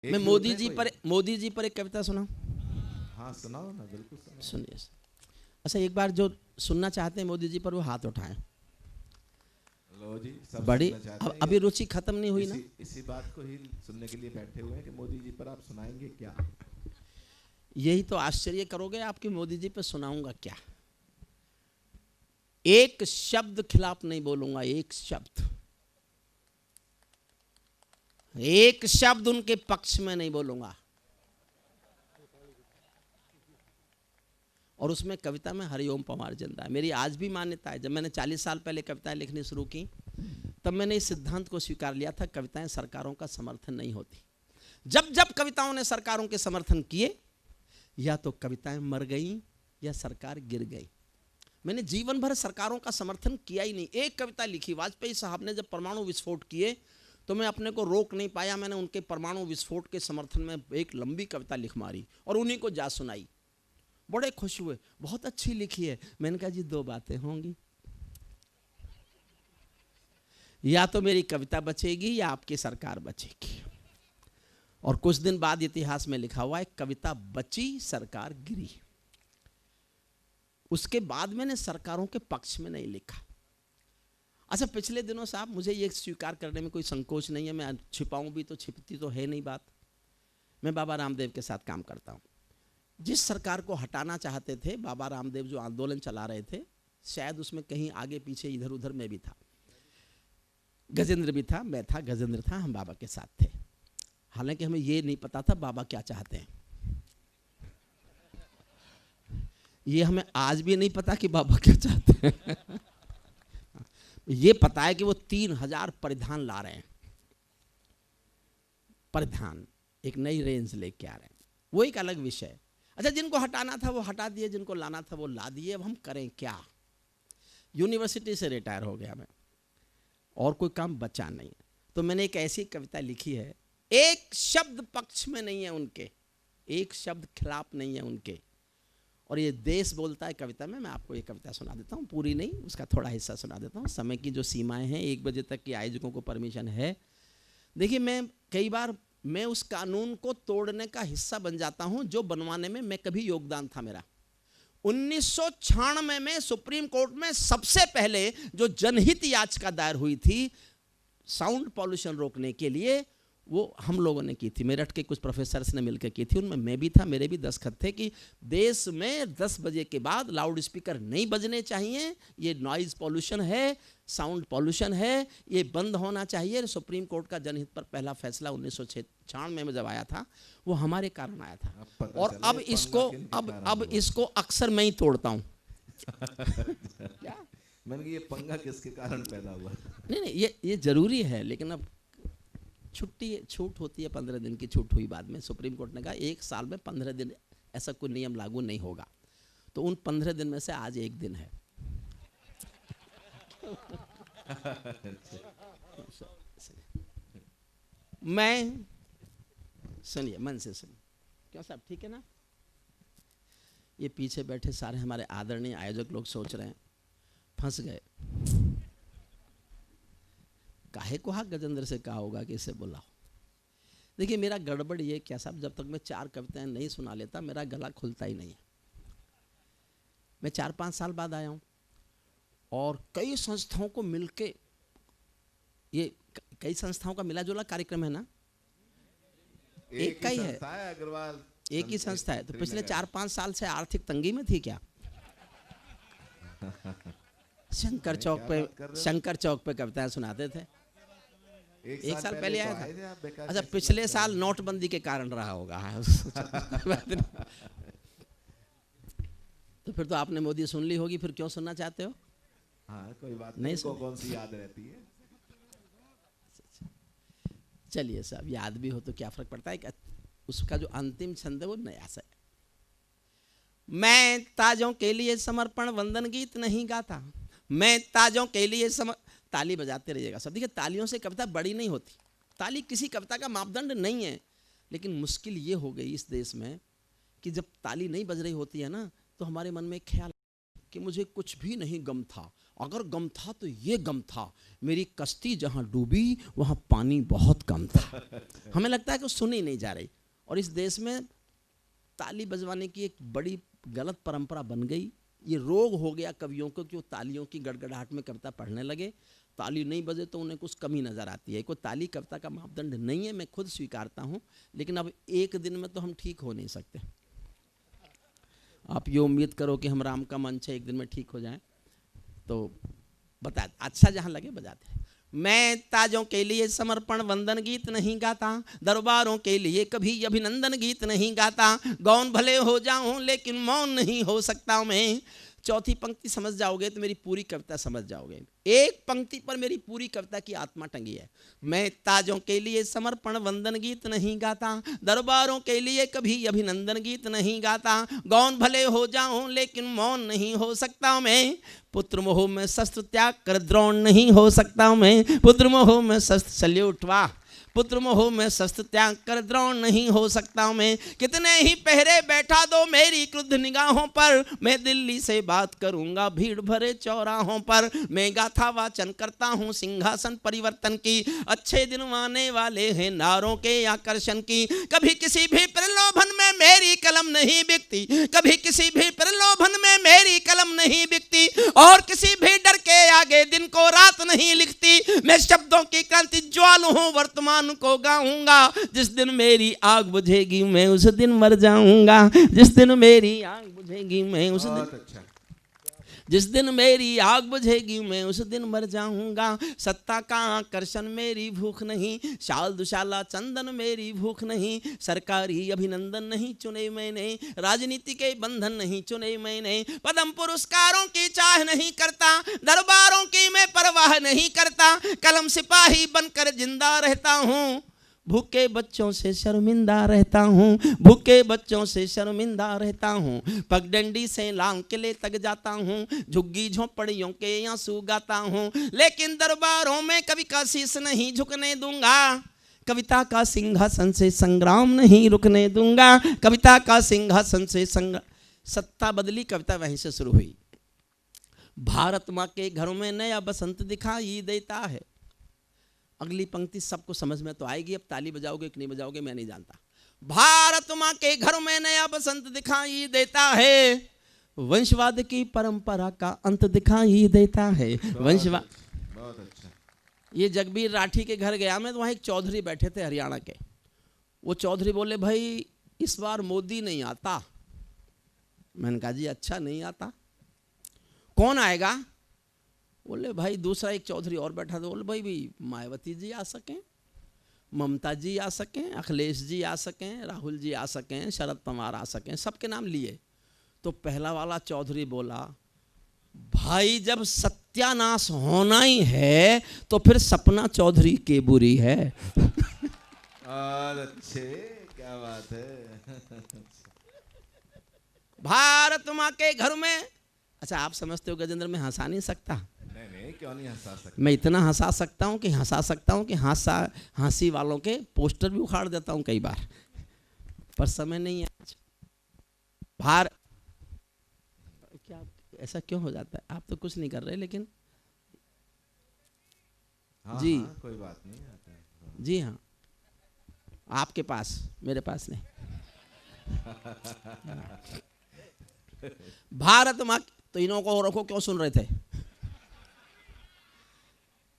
मैं मोदी जी पर एक कविता सुनाऊं? हाँ सुनाओ ना, बिल्कुल सुनाओ। सुनिए। अच्छा, एक बार जो सुनना चाहते हैं मोदी जी पर वो हाथ उठाएं। लो जी, सब बड़ी सुनना चाहते हैं। अभी रुचि खत्म नहीं हुई ना। इसी बात को ही सुनने के लिए बैठे हुए हैं कि मोदी जी पर आप सुनाएंगे क्या। यही तो आश्चर्य करोगे आपकी मोदी जी पर सुनाऊंगा क्या। एक शब्द खिलाफ नहीं बोलूंगा, एक शब्द उनके पक्ष में नहीं बोलूंगा। और उसमें कविता में हरिओम पवार जिंदा है। मेरी आज भी मान्यता है, जब मैंने 40 साल पहले कविताएं लिखनी शुरू की तब मैंने इस सिद्धांत को स्वीकार लिया था, कविताएं सरकारों का समर्थन नहीं होती। जब जब कविताओं ने सरकारों के समर्थन किए, या तो कविताएं मर गई या सरकार गिर गई। मैंने जीवन भर सरकारों का समर्थन किया ही नहीं। एक कविता लिखी, वाजपेयी साहब ने जब परमाणु विस्फोट किए तो मैं अपने को रोक नहीं पाया, मैंने उनके परमाणु विस्फोट के समर्थन में एक लंबी कविता लिख मारी और उन्हीं को जा सुनाई। बड़े खुश हुए, बहुत अच्छी लिखी है। मैंने कहा जी, दो बातें होंगी, या तो मेरी कविता बचेगी या आपकी सरकार बचेगी। और कुछ दिन बाद इतिहास में लिखा हुआ है, कविता बची सरकार गिरी। उसके बाद मैंने सरकारों के पक्ष में नहीं लिखा। अच्छा, पिछले दिनों साहब मुझे ये स्वीकार करने में कोई संकोच नहीं है, मैं छिपाऊं भी तो छिपती तो है नहीं बात। मैं बाबा रामदेव के साथ काम करता हूं। जिस सरकार को हटाना चाहते थे बाबा रामदेव, जो आंदोलन चला रहे थे, शायद उसमें कहीं आगे पीछे इधर उधर मैं भी था, गजेंद्र भी था, मैं था, गजेंद्र था, हम बाबा के साथ थे। हालांकि हमें ये नहीं पता था बाबा क्या चाहते हैं। ये हमें आज भी नहीं पता कि बाबा क्या चाहते हैं। ये पता है कि वो 3000 परिधान ला रहे हैं। परिधान एक नई रेंज लेके आ रहे हैं, वो एक अलग विषय है। अच्छा, जिनको हटाना था वो हटा दिए, जिनको लाना था वो ला दिए। अब हम करें क्या। यूनिवर्सिटी से रिटायर हो गया मैं, और कोई काम बचा नहीं है। तो मैंने एक ऐसी कविता लिखी है, एक शब्द पक्ष में नहीं है उनके, एक शब्द खिलाफ नहीं है उनके, और ये देश बोलता है कविता में। मैं आपको ये कविता सुना देता हूँ, पूरी नहीं, उसका थोड़ा हिस्सा सुना देता हूँ। समय की जो सीमाएं हैं, 1 बजे तक की आयोजकों को परमिशन है। देखिए, मैं कई बार मैं उस कानून को तोड़ने का हिस्सा बन जाता हूं जो बनवाने में मैं कभी योगदान था मेरा। 1996 में सुप्रीम कोर्ट में सबसे पहले जो जनहित याचिका दायर हुई थी साउंड पॉल्यूशन रोकने के लिए, वो हम लोगों ने की थी। मेरठ के कुछ प्रोफेसर्स ने मिलकर की थी, उनमें मैं भी था, मेरे भी दस्तखत थे कि देश में 10 बजे के बाद लाउड स्पीकर नहीं बजने चाहिए, ये नॉइज पॉल्यूशन है, साउंड पॉल्यूशन है, ये बंद होना चाहिए। सुप्रीम कोर्ट का जनहित पर पहला फैसला 1996 में जब आया था, वो हमारे कारण आया था। और अब इसको अक्सर मैं ही तोड़ता हूँ। क्या मैंने ये पंगा किसके कारण पैदा हुआ? नहीं, ये जरूरी है, लेकिन अब छूट होती है, 15 दिन की छूट हुई बाद में। सुप्रीम कोर्ट ने कहा 1 साल में 15 दिन ऐसा कोई नियम लागू नहीं होगा, तो उन 15 दिन में से आज 1 दिन है। मैं सुनिए, मन से सुनिए। क्यों साहब, ठीक है ना? ये पीछे बैठे सारे हमारे आदरणीय आयोजक लोग सोच रहे हैं फंस गए, काहे को हा गजेंद्र से कहा होगा कि इसे बुलाओ। देखिए, मेरा गड़बड़ ये क्या साहब, जब तक मैं 4 कविताएं नहीं सुना लेता मेरा गला खुलता ही नहीं है। मैं 4-5 साल बाद आया हूं और कई संस्थाओं को मिलके, ये कई संस्थाओं का मिला जुला कार्यक्रम है ना, एक का ही है, अग्रवाल एक ही संस्था है। तो पिछले 4-5 साल से आर्थिक तंगी में थी क्या? शंकर चौक पे कविताएं सुनाते थे। 1 साल पहले आया था। अच्छा, पिछले साल नोटबंदी के कारण रहा होगा। तो फिर तो आपने मोदी सुन ली होगी, फिर क्यों सुनना चाहते हो? हाँ, कोई बात नहीं, कौन सी याद रहती है। चलिए साहब, याद भी हो तो क्या फर्क पड़ता है कि उसका जो अंतिम छंद है वो नया सा है। मैं ताजों के लिए समर्पण वंदन गीत नहीं गाता, मैं ताजों के लिए ताली बजाते रहिएगा सब। देखिए, तालियों से कविता बड़ी नहीं होती, ताली किसी कविता का मापदंड नहीं है। लेकिन मुश्किल ये हो गई इस देश में कि जब ताली नहीं बज रही होती है ना, तो हमारे मन में ख्याल कि मुझे कुछ भी नहीं गम था, अगर गम था तो ये गम था, मेरी कश्ती जहां डूबी वहां पानी बहुत कम था। हमें लगता है कि वो सुनी नहीं जा रही। और इस देश में ताली बजवाने की एक बड़ी गलत परंपरा बन गई। ये रोग हो गया कवियों को कि वो तालियों की गड़गड़ाहट में कविता पढ़ने लगे। ताली नहीं बजे तो उन्हें कुछ कमी नज़र आती है। कोई ताली कविता का मापदंड नहीं है, मैं खुद स्वीकारता हूँ। लेकिन अब एक दिन में तो हम ठीक हो नहीं सकते। आप ये उम्मीद करो कि हम राम का मंच है, एक दिन में ठीक हो जाए, तो बता अच्छा जहाँ लगे बजाते हैं। मैं ताजों के लिए समर्पण वंदन गीत नहीं गाता, दरबारों के लिए कभी अभिनंदन गीत नहीं गाता। गौन भले हो जाऊं लेकिन मौन नहीं हो सकता मैं। चौथी पंक्ति समझ जाओगे तो मेरी पूरी कविता समझ जाओगे। एक पंक्ति पर मेरी पूरी कविता की आत्मा टंगी है। मैं ताजों के लिए समर्पण वंदन गीत नहीं गाता, दरबारों के लिए कभी अभिनंदन गीत नहीं गाता। गौन भले हो जाऊं लेकिन मौन नहीं हो सकता मैं। पुत्र मोह में शस्त्र त्याग कर द्रोण नहीं हो सकता मैं। पुत्र मोह में शस्त्र, सल्यूट, वाह। पुत्र मोह में शस्त्र त्याग कर द्रोण नहीं हो सकता मैं। कितने ही पहरे बैठा दो मेरी क्रुद्ध निगाहों पर, मैं दिल्ली से बात करूंगा भीड़ भरे चौराहों पर। मैं गाथा वाचन करता हूँ सिंहासन परिवर्तन की, अच्छे दिन आने वाले हैं नारों के आकर्षण की। कभी किसी भी प्रलोभन में मेरी कलम नहीं बिकती, कभी किसी भी प्रलोभन में मेरी कलम नहीं बिकती, और किसी भी डर के आगे दिन को रात नहीं लिखती। मैं शब्दों की क्रांति ज्वाल हूँ, वर्तमान को गाऊंगा। जिस दिन मेरी आग बुझेगी मैं उस दिन मर जाऊंगा। जिस दिन मेरी आग बुझेगी मैं उस दिन, जिस दिन मेरी आग बुझेगी मैं उस दिन मर जाऊंगा। सत्ता का आकर्षण मेरी भूख नहीं, शाल दुशाला चंदन मेरी भूख नहीं। सरकारी अभिनंदन नहीं चुने मैंने, राजनीति के बंधन नहीं चुने मैंने। पद्म पुरस्कारों की चाह नहीं करता, दरबारों की मैं परवाह नहीं करता। कलम सिपाही बनकर जिंदा रहता हूँ, भूखे बच्चों से शर्मिंदा रहता हूँ, भूखे बच्चों से शर्मिंदा रहता हूँ। पगडंडी से लांग किले तक जाता हूँ, झुग्गी झोंपड़ियों के आंसू गाता हूँ। लेकिन दरबारों में कभी का शीश नहीं झुकने दूंगा, कविता का सिंहासन से संग्राम नहीं रुकने दूंगा। कविता का सिंहासन से सत्ता बदली, कविता वहीं से शुरू हुई। भारत माँ के घरों में नया बसंत दिखाई देता है। अगली पंक्ति सबको समझ में तो आएगी, अब ताली बजाओगे कि नहीं बजाओगे मैं नहीं जानता। भारत माँ के घर में नया बसंत दिखाई देता है, वंशवाद की परंपरा का अंत दिखाई देता है। वंशवाद, बहुत अच्छा। ये जगबीर राठी के घर गया मैं, तो वहाँ एक चौधरी बैठे थे हरियाणा के। वो चौधरी बोले भाई इस बार मोदी नहीं आता। मैंने कहा जी अच्छा नहीं आता, कौन आएगा? बोले भाई दूसरा एक चौधरी और बैठा था। बोले भाई भी मायावती जी आ सकें, ममता जी आ सकें, अखिलेश जी आ सकें, राहुल जी आ सकें, शरद पवार आ सकें, सबके नाम लिए। तो पहला वाला चौधरी बोला भाई जब सत्यानाश होना ही है तो फिर सपना चौधरी के बुरी है। और अच्छे, क्या बात है। भारत माँ के घर में, अच्छा आप समझते हो गजेंद्र मैं हंसा नहीं सकता? नहीं, क्यों नहीं हंसा सकता? मैं इतना हंसा सकता हूँ कि हंसी वालों के पोस्टर भी उखाड़ देता हूँ कई बार, पर समय नहीं है आज। क्या ऐसा क्यों हो जाता है? आप तो कुछ नहीं कर रहे लेकिन हाँ, जी हाँ, कोई बात नहीं आता है। जी हाँ, आपके पास, मेरे पास नहीं। भारत माँ, तो इन्हों को रखो क्यों सुन रहे थे?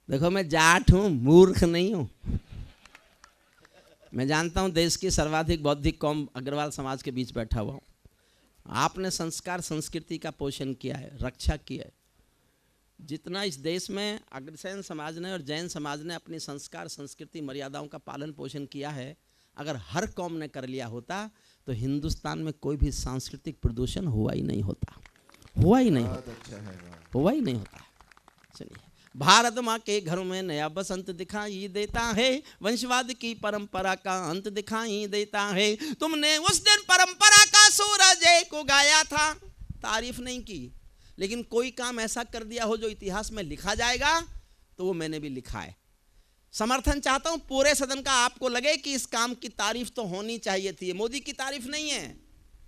देखो मैं जाट हूं, मूर्ख नहीं हूं। मैं जानता हूं देश की सर्वाधिक बौद्धिक कौम अग्रवाल समाज के बीच बैठा हुआ हूं। आपने संस्कार संस्कृति का पोषण किया है, रक्षा की है। जितना इस देश में अग्रसेन समाज ने और जैन समाज ने अपनी संस्कार संस्कृति मर्यादाओं का पालन पोषण किया है, अगर हर कौम ने कर लिया होता तो हिंदुस्तान में कोई भी सांस्कृतिक प्रदूषण हुआ ही नहीं होता, हुआ ही नहीं होता। चलिए, भारत माँ के घरों में नया बसंत दिखाई देता है, वंशवाद की परंपरा का अंत दिखाई देता है। तुमने उस दिन परंपरा का सूरज को गाया था, तारीफ नहीं की, लेकिन कोई काम ऐसा कर दिया हो जो इतिहास में लिखा जाएगा, तो वो मैंने भी लिखा है। समर्थन चाहता हूं पूरे सदन का, आपको लगे कि इस काम की तारीफ तो होनी चाहिए थी। मोदी की तारीफ नहीं है,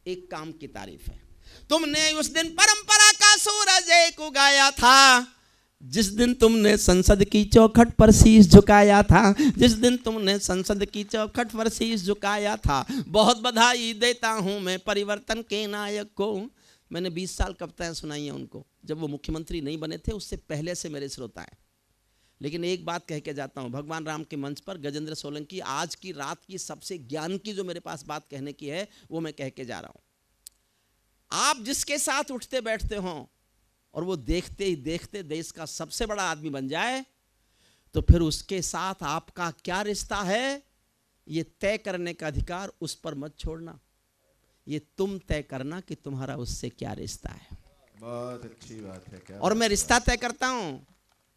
एक काम की तारीफ है। तुमने उस दिन परंपरा का सूरज को गाया था, जिस दिन तुमने संसद की चौखट पर शीश झुकाया था, जिस दिन तुमने संसद की चौखट पर शीश झुकाया था, बहुत बधाई देता हूं मैं परिवर्तन के नायक को। मैंने 20 साल कविताएं सुनाई हैं उनको, जब वो मुख्यमंत्री नहीं बने थे, उससे पहले से मेरे श्रोता हैं। लेकिन एक बात कह के जाता हूं, भगवान राम के मंच पर गजेंद्र सोलंकी आज की रात की सबसे ज्ञान की जो मेरे पास बात कहने की है, वो मैं कह के जा रहा हूं। आप जिसके साथ उठते बैठते हो और वो देखते ही देखते देश का सबसे बड़ा आदमी बन जाए, तो फिर उसके साथ आपका क्या रिश्ता है, ये तय करने का अधिकार उस पर मत छोड़ना। ये तुम तय करना कि तुम्हारा उससे क्या रिश्ता है। बहुत अच्छी बात है। क्या और मैं रिश्ता तय करता हूं,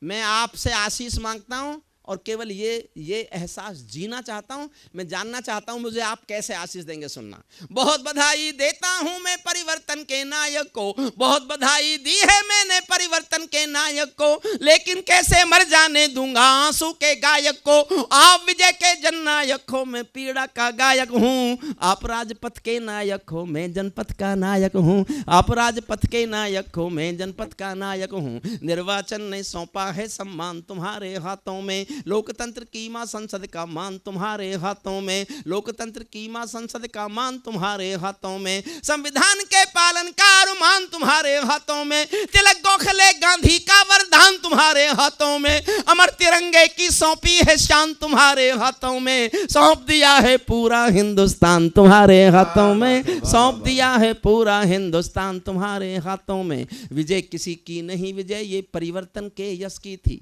मैं आपसे आशीष मांगता हूं और केवल ये एहसास जीना चाहता हूं। मैं जानना चाहता हूं मुझे आप कैसे आशीष देंगे। सुनना, बहुत बधाई देता हूं मैं परिवर्तन के नायक को, बहुत बधाई दी है मैंने परिवर्तन के नायक को, लेकिन कैसे मर जाने दूंगा आंसू के गायक को। आप विजय के जननायक हो, मैं पीड़ा का गायक हूं। आप राजपथ के नायक हो, मैं जनपथ का नायक हूं। आप राजपथ के नायक हो, मैं जनपथ का नायक हूं। निर्वाचन ने सौंपा है सम्मान तुम्हारे हाथों में, लोकतंत्र की मां संसद का मान तुम्हारे हाथों में, लोकतंत्र की मां संसद का मान तुम्हारे हाथों में, संविधान के पालन का अरमान तुम्हारे हाथों में, तिलक गोखले गांधी का वरदान तुम्हारे हाथों में, अमर तिरंगे की सौंपी है शान तुम्हारे हाथों में, सौंप दिया है पूरा हिंदुस्तान तुम्हारे हाथों में, सौंप दिया है पूरा हिंदुस्तान तुम्हारे हाथों में। विजय किसी की नहीं, विजय ये परिवर्तन के यश की थी।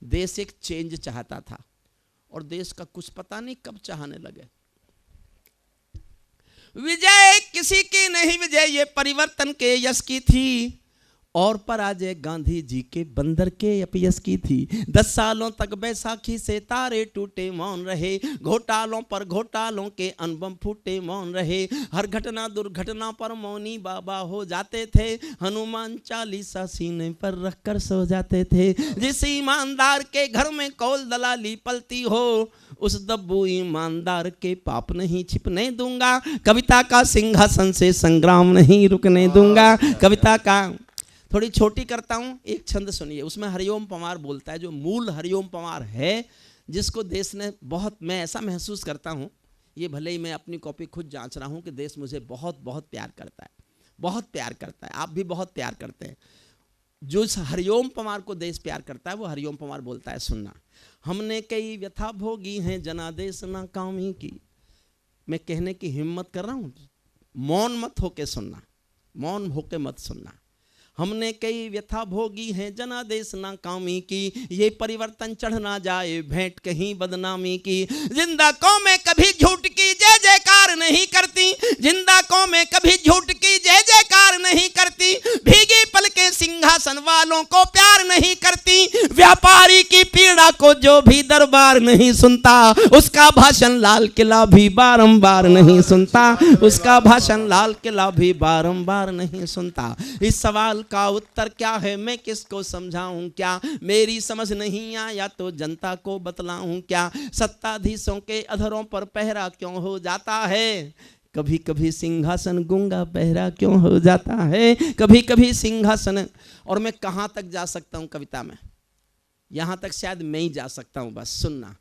देश एक चेंज चाहता था और देश का कुछ पता नहीं कब चाहने लगे। विजय किसी की नहीं, विजय ये परिवर्तन के यश की थी और पराजय गांधी जी के बंदर के अपयश की थी। 10 सालों तक बैसाखी से तारे टूटे मौन रहे, घोटालों पर घोटालों के अनबम फूटे मौन रहे, हर घटना दुर्घटना पर मौनी बाबा हो जाते थे, हनुमान चालीसा सीने पर रखकर सो जाते थे। जिस ईमानदार के घर में कौल दलाली पलती हो, उस दब्बू ईमानदार के पाप नहीं छिपने दूंगा, कविता का सिंहासन से संग्राम नहीं रुकने दूंगा। कविता का थोड़ी छोटी करता हूं, एक छंद सुनिए, उसमें हरिओम पंवार बोलता है, जो मूल हरिओम पंवार है, जिसको देश ने बहुत, मैं ऐसा महसूस करता हूं, ये भले ही मैं अपनी कॉपी खुद जांच रहा हूं कि देश मुझे बहुत बहुत प्यार करता है, बहुत प्यार करता है, आप भी बहुत प्यार करते हैं। जो इस हरिओम पंवार को देश प्यार करता है, वो हरिओम पंवार बोलता है, सुनना, हमने कई व्यथा भोगी हैं जनादेश नाकामी की। मैं कहने की हिम्मत कर रहा हूं, मौन मत होके सुनना, मौन होके मत सुनना। हमने कई व्यथा भोगी हैं जनादेश नाकामी की, ये परिवर्तन चढ़ ना जाए भेंट कहीं बदनामी की। जिंदा कौमें कभी झूठ की जय जयकार नहीं करती, जिंदा कौमें कभी झूठ की जय जयकार नहीं करती, भीगी पलकें सिंहासन वालों को प्यार नहीं करती, व्यापारी की पीड़ा को जो भी दरबार नहीं सुनता, उसका भाषण लाल किला भी बारंबार नहीं सुनता, उसका भाषण लाल किला भी बारंबार नहीं सुनता। इस सवाल का उत्तर क्या है, मैं किसको समझाऊं क्या, मेरी समझ नहीं आया तो जनता को बतलाऊं क्या, सत्ताधीशों के अधरों पर पहरा क्यों हो जाता है, कभी कभी सिंहासन गूंगा बहरा क्यों हो जाता है, कभी कभी सिंहासन। और मैं कहां तक जा सकता हूं कविता में, यहां तक शायद मैं ही जा सकता हूं, बस सुनना।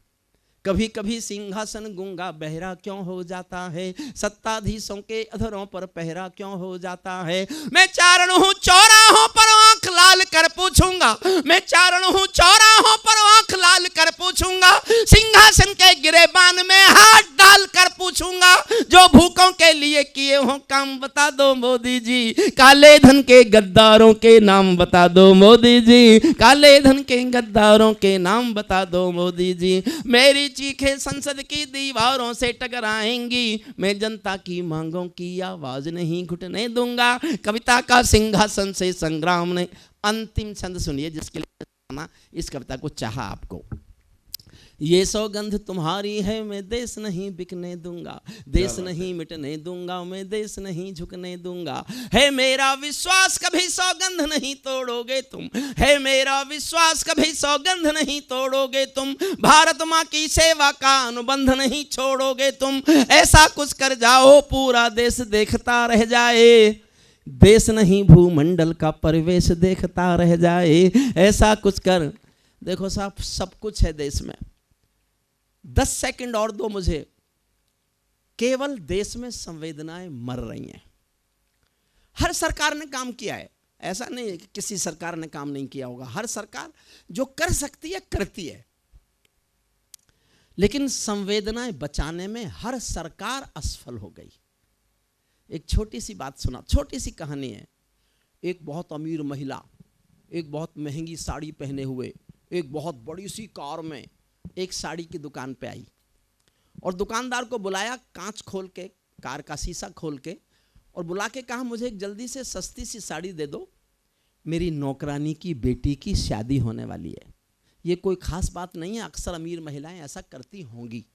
कभी कभी सिंहासन गूंगा बहरा क्यों हो जाता है, सत्ताधीशों के अधरों पर पहरा क्यों हो जाता है। मैं चारण हूं चौराहों पर आंख लाल कर पूछूंगा, मैं चारण हूं चौराहों पर आंख लाल कर पूछूंगा, सिंहासन के गिरेबान में हाथ डाल कर पूछूंगा, जो भूखों के लिए किए हो काम बता दो मोदी जी, काले धन के गद्दारों के नाम बता दो मोदी जी, काले धन के गद्दारों के नाम बता दो मोदी जी। मेरी चीखें संसद की दीवारों से टकराएंगी, मैं जनता की मांगों की आवाज नहीं घुटने दूंगा, कविता का सिंहासन से संग्राम ने। अंतिम छंद सुनिए जिसके लिए इस कविता को चाहा आपको। ये सौगंध तुम्हारी है मैं देश नहीं बिकने दूंगा, देश नहीं मिटने दूंगा, मैं देश नहीं झुकने दूंगा, है मेरा विश्वास कभी सौगंध नहीं तोड़ोगे तुम, है मेरा विश्वास कभी सौगंध नहीं तोड़ोगे तुम, भारत माँ की सेवा का अनुबंध नहीं छोड़ोगे तुम, ऐसा कुछ कर जाओ पूरा देश देखता रह जाए, देश नहीं भूमंडल का परिवेश देखता रह जाए, ऐसा कुछ कर। देखो साहब, सब कुछ है देश में, 10 सेकंड और दो मुझे। केवल देश में संवेदनाएं मर रही हैं। हर सरकार ने काम किया है, ऐसा नहीं है कि किसी सरकार ने काम नहीं किया होगा। हर सरकार जो कर सकती है करती है, लेकिन संवेदनाएं बचाने में हर सरकार असफल हो गई। एक छोटी सी बात सुना, छोटी सी कहानी है। एक बहुत अमीर महिला एक बहुत महंगी साड़ी पहने हुए एक बहुत बड़ी सी कार में एक साड़ी की दुकान पे आई और दुकानदार को बुलाया, कांच खोल के, कार का शीशा खोल के, और बुला के कहा मुझे एक जल्दी से सस्ती सी साड़ी दे दो, मेरी नौकरानी की बेटी की शादी होने वाली है। ये कोई खास बात नहीं है, अक्सर अमीर महिलाएं ऐसा करती होंगी।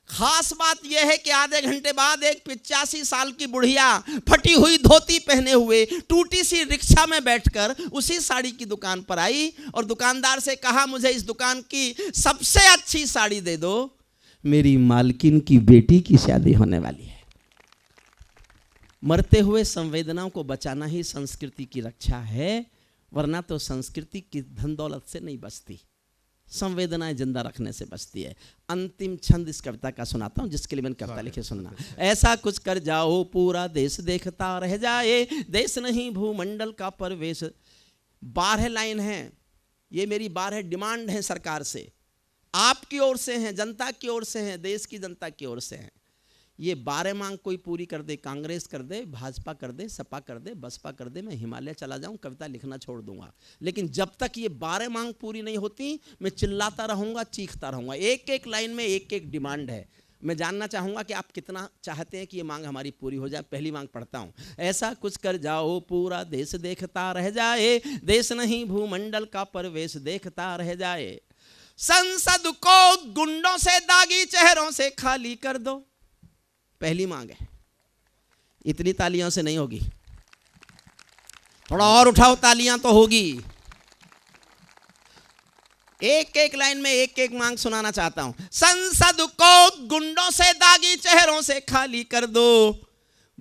खास बात यह है कि आधे घंटे बाद एक 85 साल की बुढ़िया फटी हुई धोती पहने हुए टूटी सी रिक्शा में बैठकर उसी साड़ी की दुकान पर आई और दुकानदार से कहा मुझे इस दुकान की सबसे अच्छी साड़ी दे दो, मेरी मालकिन की बेटी की शादी होने वाली है। मरते हुए संवेदनाओं को बचाना ही संस्कृति की रक्षा है, वरना तो संस्कृति की धन दौलत से नहीं बचती, संवेदनाएं जिंदा रखने से बचती है। अंतिम छंद इस कविता का सुनाता हूं, जिसके लिए मैंने कविता लिखी, सुनना। ऐसा कुछ कर जाओ पूरा देश देखता रह जाए, देश नहीं भूमंडल का परवेश। 12 लाइन है, ये मेरी 12 डिमांड है सरकार से, आपकी ओर से हैं, जनता की ओर से हैं, देश की जनता की ओर से हैं। ये 12 मांग कोई पूरी कर दे, कांग्रेस कर दे, भाजपा कर दे, सपा कर दे, बसपा कर दे, मैं हिमालय चला जाऊं, कविता लिखना छोड़ दूंगा। लेकिन जब तक ये 12 मांग पूरी नहीं होती, मैं चिल्लाता रहूंगा, चीखता रहूंगा। एक एक लाइन में एक एक डिमांड है। मैं जानना चाहूंगा कि आप कितना चाहते हैं कि ये मांग हमारी पूरी हो जाए। पहली मांग पढ़ता हूं। ऐसा कुछ कर जाओ पूरा देश देखता रह जाए, देश नहीं भूमंडल का परवेश देखता रह जाए। संसद को गुंडों से दागी चेहरों से खाली कर दो, पहली मांग है। इतनी तालियों से नहीं होगी, थोड़ा और उठाओ, तालियां तो होगी। एक एक लाइन में एक एक मांग सुनाना चाहता हूं। संसद को गुंडों से दागी चेहरों से खाली कर दो,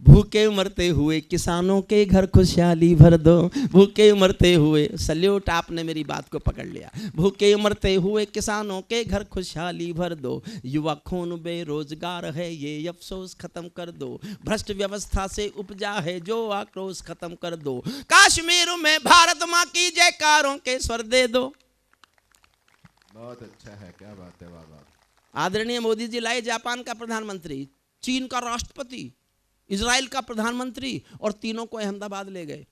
भूखे मरते हुए किसानों के घर खुशहाली भर दो। भूखे मरते हुए, सल्यूट, आपने मेरी बात को पकड़ लिया। भूखे मरते हुए किसानों के घर खुशहाली भर दो। युवा खून बेरोजगार है ये अफसोस खत्म कर दो। भ्रष्ट व्यवस्था से उपजा है जो आक्रोश खत्म कर दो। कश्मीर में भारत माँ की जयकारों के स्वर दे दो। बहुत अच्छा है, क्या बात है, वाह वाह। आदरणीय मोदी जी लाए जापान का प्रधानमंत्री, चीन का राष्ट्रपति, इजराइल का प्रधानमंत्री, और तीनों को अहमदाबाद ले गए।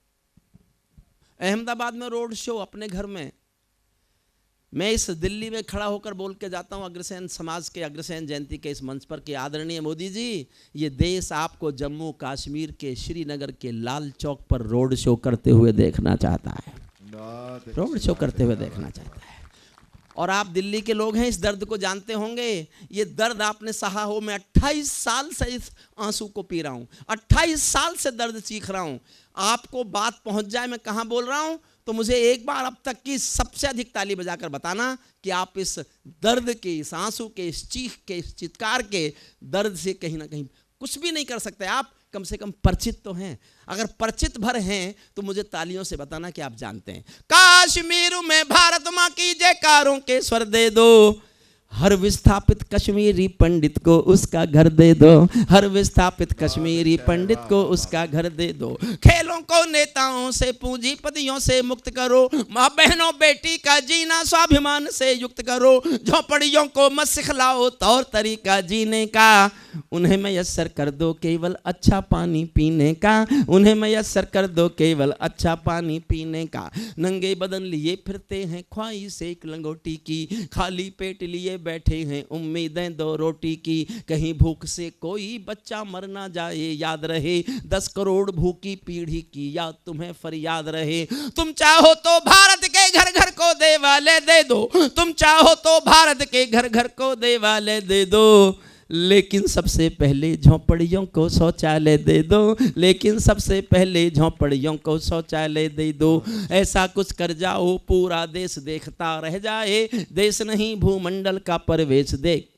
अहमदाबाद में रोड शो अपने घर में। मैं इस दिल्ली में खड़ा होकर बोल के जाता हूं अग्रसेन समाज के अग्रसेन जयंती के इस मंच पर कि आदरणीय मोदी जी, ये देश आपको जम्मू कश्मीर के श्रीनगर के लाल चौक पर रोड शो करते हुए देखना चाहता है, रोड शो करते हुए देखना चाहता है। और आप दिल्ली के लोग हैं, इस दर्द को जानते होंगे। ये दर्द आपने सहा हो। मैं 28 साल से इस आंसू को पी रहा हूं, 28 साल से दर्द चीख रहा हूं। आपको बात पहुंच जाए मैं कहां बोल रहा हूं, तो मुझे एक बार अब तक की सबसे अधिक ताली बजाकर बताना कि आप इस दर्द के, इस आंसू के, इस चीख के, इस चित्कार के दर्द से कहीं ना कहीं कुछ भी नहीं कर सकते। आप कम से कम परिचित तो हैं। अगर परिचित भर हैं तो मुझे तालियों से बताना कि आप जानते हैं। कश्मीर में भारत माँ की जयकारों के स्वर दे दो। हर विस्थापित कश्मीरी पंडित को उसका घर दे दो। हर विस्थापित कश्मीरी पंडित को उसका घर दे दो। खेलों को नेताओं से, पूंजीपतियों से मुक्त करो। माँ बहनों बेटी का जीना स्वाभिमान से युक्त करो। झोपड़ियों को मत सिखलाओ तौर तरीका जीने का। उन्हें मयस्सर कर दो केवल अच्छा पानी पीने का। उन्हें मयस्सर कर दो केवल अच्छा पानी पीने का। नंगे बदन लिए फिरते हैं ख्वाहिश एक लंगोटी की। खाली पेट लिए बैठे हैं उम्मीदें 2 रोटी की। कहीं भूख से कोई बच्चा मर ना जाए, याद रहे 10 करोड़ भूखी पीढ़ी की याद तुम्हें फरियाद रहे। तुम चाहो तो भारत के घर घर को देवालय दे दो। तुम चाहो तो भारत के घर घर को देवालय दे दो। लेकिन सबसे पहले झोंपड़ियों को शौचालय दे दो। लेकिन सबसे पहले झोंपड़ियों को शौचालय दे दो। ऐसा कुछ कर जाओ पूरा देश देखता रह जाए, देश नहीं भूमंडल का परवेश देख।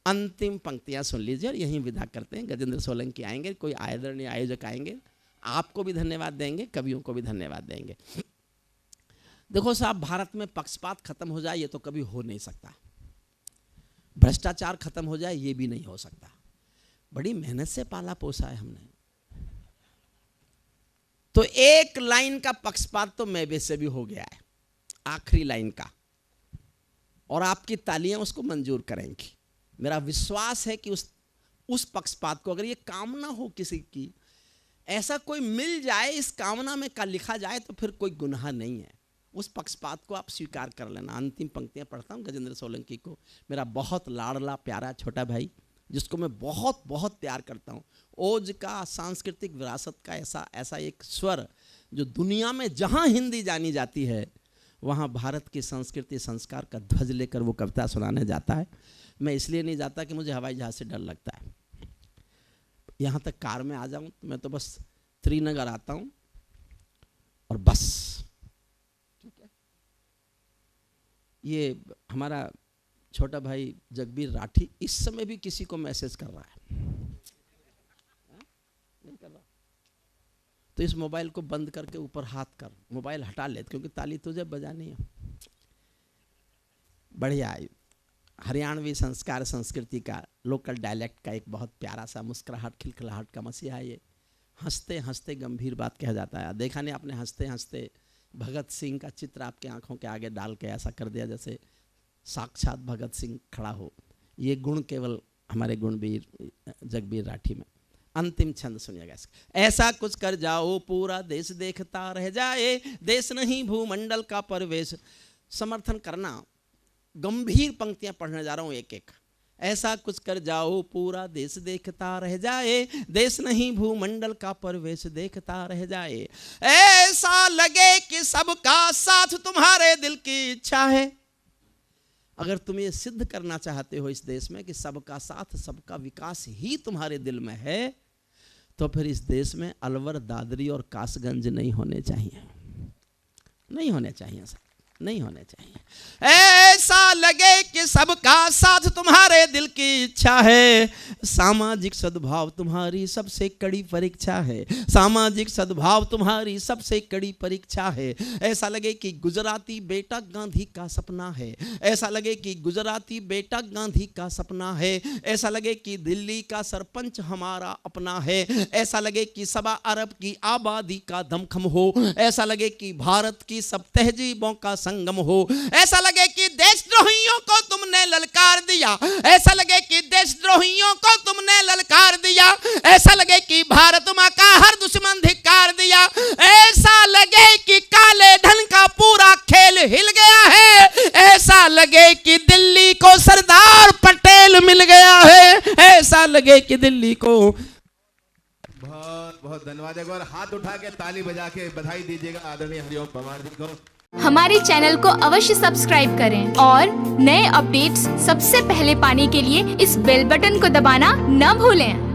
अंतिम पंक्तियां सुन लीजिए और यहीं विदा करते हैं। गजेंद्र सोलंकी आएंगे, कोई आदरणीय आयोजक आएंगे, आपको भी धन्यवाद देंगे, कवियों को भी धन्यवाद देंगे। देखो साहब, भारत में पक्षपात खत्म हो जाए ये तो कभी हो नहीं सकता, भ्रष्टाचार खत्म हो जाए ये भी नहीं हो सकता। बड़ी मेहनत से पाला पोसा है हमने, तो एक लाइन का पक्षपात तो मेबे से भी हो गया है, आखिरी लाइन का, और आपकी तालियां उसको मंजूर करेंगी। मेरा विश्वास है कि उस पक्षपात को, अगर ये कामना हो किसी की, ऐसा कोई मिल जाए, इस कामना में का लिखा जाए, तो फिर कोई गुनाह नहीं है। उस पक्षपात को आप स्वीकार कर लेना। अंतिम पंक्तियां पढ़ता हूं गजेंद्र सोलंकी को, मेरा बहुत लाडला प्यारा छोटा भाई, जिसको मैं बहुत बहुत प्यार करता हूँ। ओज का, सांस्कृतिक विरासत का ऐसा एक स्वर जो दुनिया में जहाँ हिंदी जानी जाती है, वहाँ भारत की संस्कृति संस्कार का ध्वज लेकर वो कविता सुनाने जाता है। मैं इसलिए नहीं जाता कि मुझे हवाई जहाज़ से डर लगता है। यहाँ तक कार में आ जाऊँ तो मैं तो बस श्रीनगर आता हूँ और बस, ठीक है। ये हमारा छोटा भाई जगबीर राठी इस समय भी किसी को मैसेज कर रहा है, नहीं कर रहा, तो इस मोबाइल को बंद करके ऊपर हाथ कर, मोबाइल हटा ले, क्योंकि ताली तुझे बजानी है। बढ़िया, हरियाणवी संस्कार संस्कृति का, लोकल डायलेक्ट का एक बहुत प्यारा सा मुस्कुराहट, खिलखिलाहट का मसीहा है ये। हंसते हंसते गंभीर बात कहा जाता है। देखा नहीं आपने, हंसते हंसते भगत सिंह का चित्र आपके आंखों के आगे डाल के ऐसा कर दिया जैसे साक्षात भगत सिंह खड़ा हो। ये गुण केवल हमारे गुणवीर जगबीर राठी में। अंतिम छंद सुनिएगा इसका। ऐसा कुछ कर जाओ पूरा देश देखता रह जाए, देश नहीं भूमंडल का परवेश। समर्थन करना, गंभीर पंक्तियां पढ़ने जा रहा हूं एक एक। ऐसा कुछ कर जाओ पूरा देश देखता रह जाए, देश नहीं भूमंडल का परवेश देखता रह जाए। ऐसा लगे कि सबका साथ तुम्हारे दिल की इच्छा है। अगर तुम ये सिद्ध करना चाहते हो इस देश में कि सबका साथ सबका विकास ही तुम्हारे दिल में है, तो फिर इस देश में अलवर, दादरी और कासगंज नहीं होने चाहिए, नहीं होने चाहिए सर, नहीं होने चाहिए। ऐसा लगे कि सबका साथ तुम्हारे दिल की इच्छा है, सामाजिक सद्भाव तुम्हारी सबसे कड़ी परीक्षा है, सामाजिक सद्भाव तुम्हारी सबसे कड़ी परीक्षा है। ऐसा लगे कि गुजराती बेटा गांधी का सपना है, ऐसा लगे कि गुजराती बेटा गांधी का सपना है। ऐसा लगे कि दिल्ली का सरपंच हमारा अपना है, ऐसा लगे कि 1.25 अरब की आबादी का दमखम हो, ऐसा लगे कि भारत की सब तहजीबों का संगम हो। ऐसा लगे कि देशद्रोहियों को तुमने ललकार दिया, ऐसा लगे कि देशद्रोहियों को तुमने ललकार दिया। ऐसा लगे कि भारत मां का हर दुश्मन धिक्कार दिया। ऐसा लगे कि काले धन का पूरा खेल हिल गया है, ऐसा लगे कि दिल्ली को सरदार पटेल मिल गया है, ऐसा लगे कि दिल्ली को। बहुत बहुत धन्यवाद। एक बार हाथ उठा के ताली बजा के बधाई दीजिएगा आदरणीय हरिओम परमार जी को। हमारे चैनल को अवश्य सब्सक्राइब करें और नए अपडेट्स सबसे पहले पाने के लिए इस बेल बटन को दबाना न भूलें।